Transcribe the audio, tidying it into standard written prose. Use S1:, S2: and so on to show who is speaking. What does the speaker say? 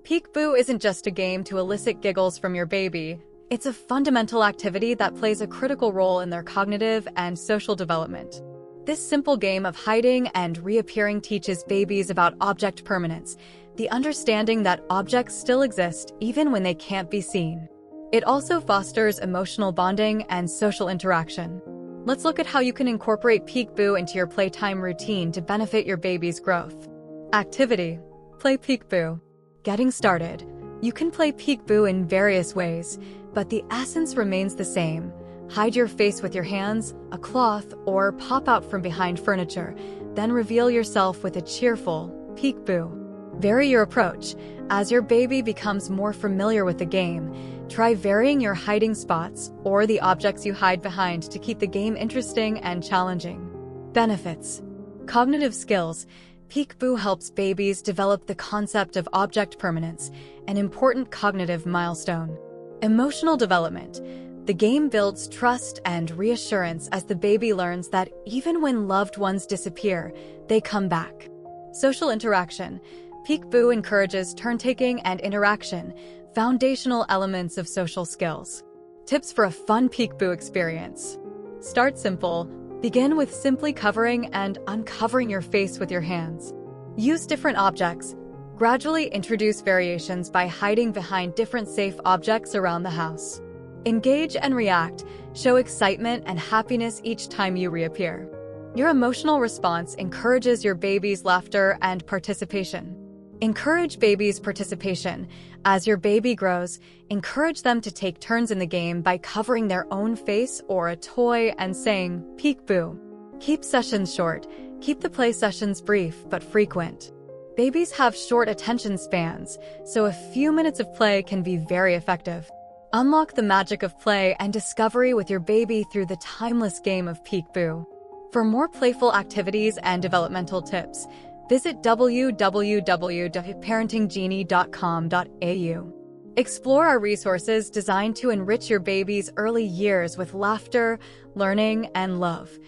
S1: Peekaboo isn't just a game to elicit giggles from your baby. It's a fundamental activity that plays a critical role in their cognitive and social development. This simple game of hiding and reappearing teaches babies about object permanence, the understanding that objects still exist even when they can't be seen. It also fosters emotional bonding and social interaction. Let's look at how you can incorporate peekaboo into your playtime routine to benefit your baby's growth. Activity: play peekaboo. Getting started. You can play peekaboo in various ways, but the essence remains the same. Hide your face with your hands, a cloth, or pop out from behind furniture, then reveal yourself with a cheerful peekaboo. Vary your approach. As your baby becomes more familiar with the game, try varying your hiding spots or the objects you hide behind to keep the game interesting and challenging. Benefits: cognitive skills. Peekaboo helps babies develop the concept of object permanence, an important cognitive milestone. Emotional development. The game builds trust and reassurance as the baby learns that even when loved ones disappear, they come back. Social interaction. Peekaboo encourages turn-taking and interaction, foundational elements of social skills. Tips for a fun peekaboo experience. Start simple. Begin with simply covering and uncovering your face with your hands. Use different objects. Gradually introduce variations by hiding behind different safe objects around the house. Engage and react. Show excitement and happiness each time you reappear. Your emotional response encourages your baby's laughter and participation. Encourage baby's participation. As your baby grows, encourage them to take turns in the game by covering their own face or a toy and saying, "Peekaboo." Keep sessions short. Keep the play sessions brief but frequent. Babies have short attention spans, so a few minutes of play can be very effective. Unlock the magic of play and discovery with your baby through the timeless game of peekaboo. For more playful activities and developmental tips, visit www.parentinggenie.com.au. Explore our resources designed to enrich your baby's early years with laughter, learning, and love.